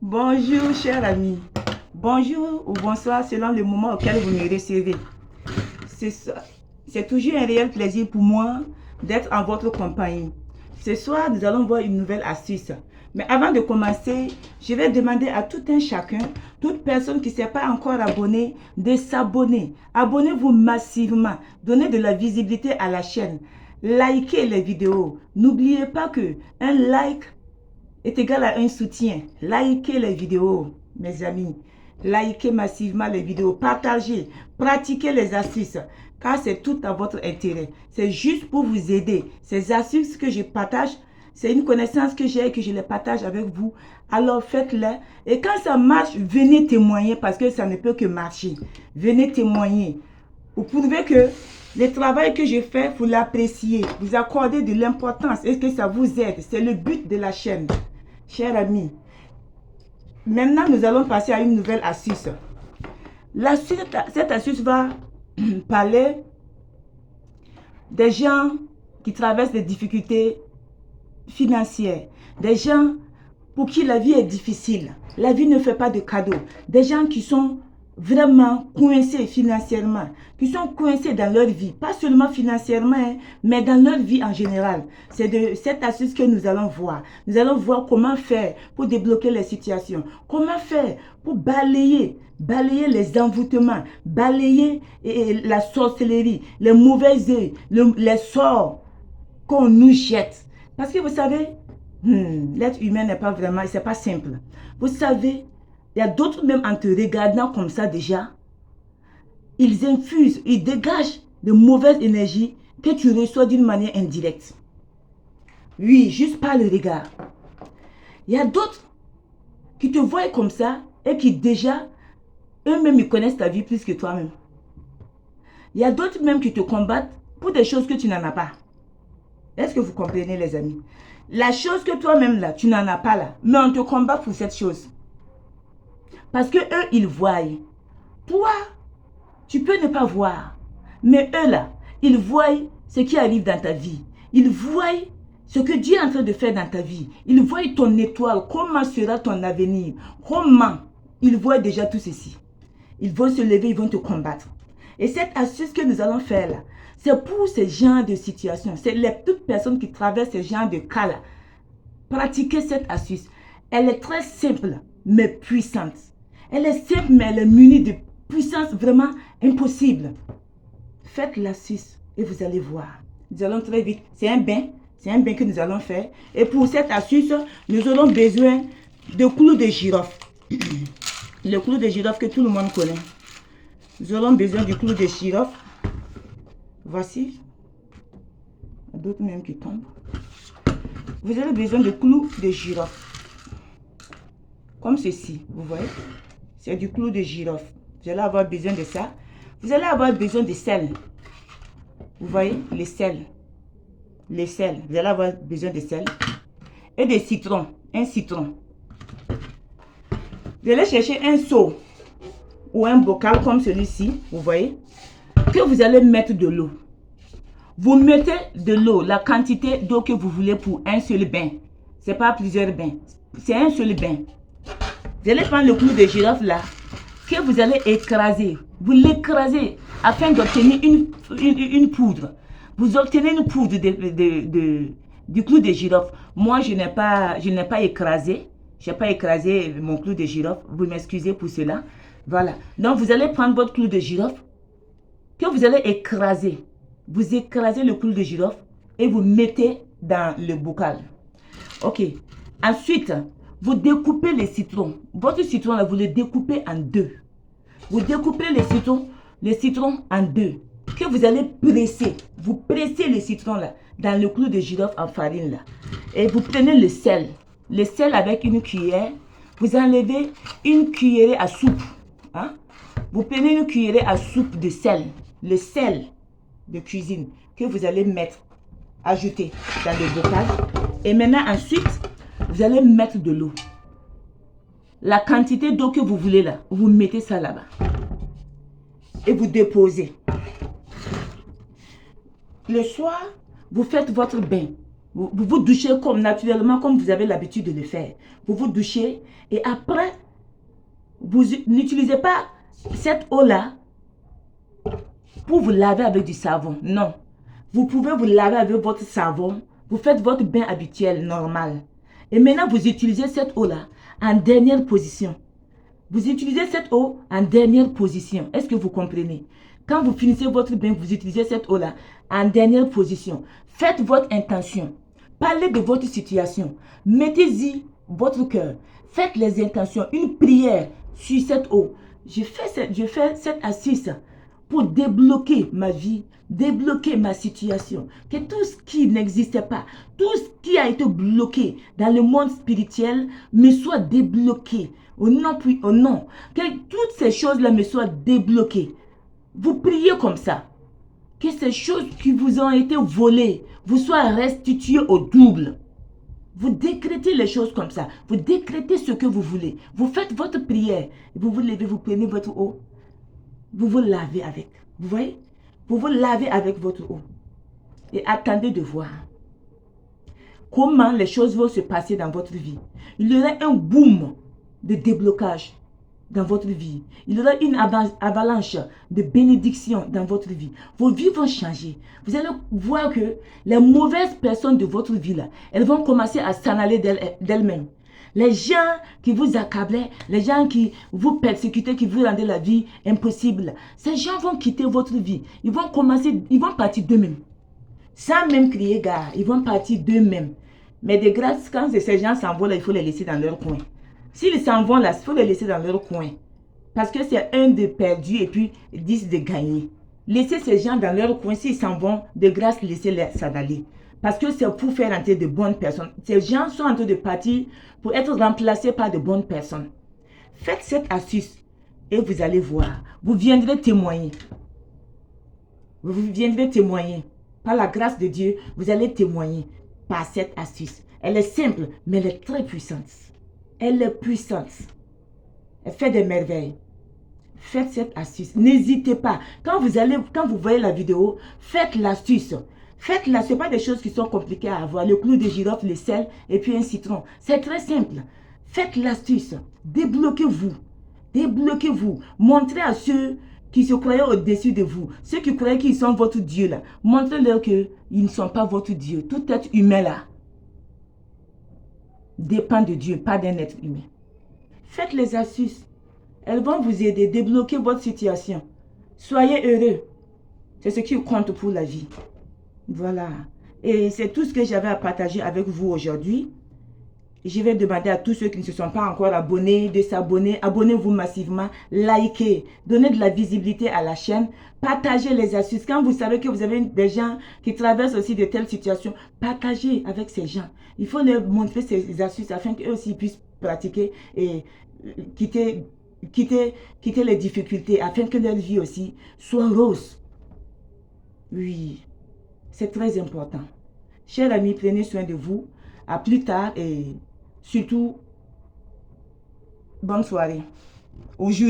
Bonjour, cher ami. Bonjour ou bonsoir selon le moment auquel vous me recevez. C'est ça- c'est toujours un réel plaisir pour moi d'être en votre compagnie. Ce soir, nous allons voir une nouvelle astuce. Mais avant de commencer, je vais demander à tout un chacun, toute personne qui ne s'est pas encore abonnée, de s'abonner. Abonnez-vous massivement. Donnez de la visibilité à la chaîne. Likez les vidéos. N'oubliez pas que un like est égal à un soutien. Likez les vidéos, mes amis. Likez massivement les vidéos. Partagez. Pratiquez les astuces. Car c'est tout à votre intérêt. C'est juste pour vous aider. Ces astuces que je partage, c'est une connaissance que j'ai et que je les partage avec vous. Alors faites-les. Et quand ça marche, venez témoigner parce que ça ne peut que marcher. Venez témoigner. Vous prouvez que le travail que je fais, vous l'appréciez. Vous accordez de l'importance et que ça vous aide. C'est le but de la chaîne. Cher ami, maintenant nous allons passer à une nouvelle astuce. Cette astuce va parler des gens qui traversent des difficultés financières, des gens pour qui la vie est difficile. La vie ne fait pas de cadeaux. Des gens qui sont vraiment coincés financièrement, qui sont coincés dans leur vie, pas seulement financièrement, mais dans leur vie en général. C'est de cette astuce que nous allons voir. Nous allons voir comment faire pour débloquer les situations, comment faire pour balayer les envoûtements, balayer la sorcellerie, les mauvais œils, les sorts qu'on nous jette. Parce que vous savez, l'être humain n'est pas vraiment, c'est pas simple. Vous savez, il y a d'autres même en te regardant comme ça déjà, ils infusent, ils dégagent de mauvaises énergies que tu reçois d'une manière indirecte. Oui, juste par le regard. Il y a d'autres qui te voient comme ça et qui déjà, eux-mêmes, ils connaissent ta vie plus que toi-même. Il y a d'autres même qui te combattent pour des choses que tu n'en as pas. Est-ce que vous comprenez, les amis? La chose que toi-même là, tu n'en as pas là, mais on te combat pour cette chose. Parce que eux, ils voient. Toi, tu peux ne pas voir. Mais eux là, ils voient ce qui arrive dans ta vie. Ils voient ce que Dieu est en train de faire dans ta vie. Ils voient ton étoile, comment sera ton avenir. Comment. Ils voient déjà tout ceci. Ils vont se lever, ils vont te combattre. Et cette astuce que nous allons faire là, c'est pour ce genre de situation. C'est toutes personnes qui traversent ce genre de cas là. Pratiquez cette astuce. Elle est très simple, mais puissante. Elle est simple, mais elle est munie de puissance vraiment impossible. Faites l'astuce et vous allez voir. Nous allons très vite. C'est un bain. C'est un bain que nous allons faire. Et pour cette astuce, nous aurons besoin de clous de girofle. Le clou de girofle que tout le monde connaît. Nous aurons besoin du clou de girofle. Voici. D'autres même qui tombent. Vous avez besoin de clous de girofle. Comme ceci, vous voyez. C'est du clou de girofle. Vous allez avoir besoin de ça. Vous allez avoir besoin de sel. Vous voyez, le sel. Le sel. Vous allez avoir besoin de sel. Et de citron. Un citron. Vous allez chercher un seau ou un bocal comme celui-ci, vous voyez, que vous allez mettre de l'eau. Vous mettez de l'eau, la quantité d'eau que vous voulez pour un seul bain. Ce n'est pas plusieurs bains. C'est un seul bain. Vous allez prendre le clou de girofle là, que vous allez écraser. Vous l'écrasez afin d'obtenir une poudre. Vous obtenez une poudre du clou de girofle. Moi, je n'ai pas écrasé. Je n'ai pas écrasé mon clou de girofle. Vous m'excusez pour cela. Voilà. Donc, vous allez prendre votre clou de girofle que vous allez écraser. Vous écrasez le clou de girofle et vous mettez dans le bocal. Ok. Ensuite, vous découpez les citrons. Votre citron, là, vous le découpez en deux. Vous découpez les citrons en deux. Que vous allez presser. Vous pressez le citron, là, dans le clou de girofle en farine, là. Et vous prenez le sel. Le sel avec une cuillère. Vous enlevez une cuillerée à soupe. Hein? Vous prenez une cuillerée à soupe de sel. Le sel de cuisine que vous allez mettre, ajouter dans le bocal. Et maintenant, ensuite, vous allez mettre de l'eau. La quantité d'eau que vous voulez là, vous mettez ça là-bas. Et vous déposez. Le soir, vous faites votre bain. Vous vous douchez comme naturellement, comme vous avez l'habitude de le faire. Vous vous douchez et après, vous n'utilisez pas cette eau-là pour vous laver avec du savon. Non. Vous pouvez vous laver avec votre savon. Vous faites votre bain habituel, normal. Et maintenant, vous utilisez cette eau-là en dernière position. Vous utilisez cette eau en dernière position. Est-ce que vous comprenez? Quand vous finissez votre bain, vous utilisez cette eau-là en dernière position. Faites votre intention. Parlez de votre situation. Mettez-y votre cœur. Faites les intentions. Une prière sur cette eau. Je fais cette assise pour débloquer ma vie, débloquer ma situation. Que tout ce qui n'existait pas, tout ce qui a été bloqué dans le monde spirituel me soit débloqué. Au nom puis au nom. Que toutes ces choses-là me soient débloquées. Vous priez comme ça. Que ces choses qui vous ont été volées vous soient restituées au double. Vous décrétez les choses comme ça. Vous décrétez ce que vous voulez. Vous faites votre prière. Vous vous levez, vous prenez votre eau. Vous vous lavez avec. Vous voyez? Vous vous lavez avec votre eau. Et attendez de voir comment les choses vont se passer dans votre vie. Il y aura un boom de déblocage dans votre vie. Il y aura une avalanche de bénédictions dans votre vie. Vos vies vont changer. Vous allez voir que les mauvaises personnes de votre vie, là, elles vont commencer à s'en aller d'elles-mêmes. Les gens qui vous accablaient, les gens qui vous persécutaient, qui vous rendaient la vie impossible, ces gens vont quitter votre vie. Ils vont partir d'eux-mêmes. Sans même crier gare, ils vont partir d'eux-mêmes. Mais de grâce, quand ces gens s'en vont là, il faut les laisser dans leur coin. S'ils s'en vont là, il faut les laisser dans leur coin. Parce que c'est un de perdu et puis 10 de gagné. Laissez ces gens dans leur coin. S'ils s'en vont, de grâce, laissez-les s'en aller. Parce que c'est pour faire entrer de bonnes personnes. Ces gens sont en train de partir pour être remplacés par de bonnes personnes. Faites cette astuce et vous allez voir. Vous viendrez témoigner. Vous viendrez témoigner. Par la grâce de Dieu, vous allez témoigner par cette astuce. Elle est simple, mais elle est très puissante. Elle est puissante. Elle fait des merveilles. Faites cette astuce. N'hésitez pas. Quand vous voyez la vidéo, faites l'astuce. Faites-la. Ce n'est pas des choses qui sont compliquées à avoir. Le clou de girofle, le sel et puis un citron. C'est très simple. Faites l'astuce. Débloquez-vous. Débloquez-vous. Montrez à ceux qui se croyaient au-dessus de vous, ceux qui croyaient qu'ils sont votre Dieu là, montrez-leur qu'ils ne sont pas votre Dieu. Tout être humain là dépend de Dieu, pas d'un être humain. Faites les astuces. Elles vont vous aider, débloquer votre situation. Soyez heureux. C'est ce qui compte pour la vie. Voilà. Et c'est tout ce que j'avais à partager avec vous aujourd'hui. Je vais demander à tous ceux qui ne se sont pas encore abonnés de s'abonner. Abonnez-vous massivement, likez, donnez de la visibilité à la chaîne, partagez les astuces. Quand vous savez que vous avez des gens qui traversent aussi de telles situations, partagez avec ces gens. Il faut leur montrer ces astuces afin qu'eux aussi puissent pratiquer et quitter les difficultés, afin que leur vie aussi soit rose. Oui, c'est très important. Chers amis, prenez soin de vous. À plus tard et surtout, bonne soirée. Aujourd'hui.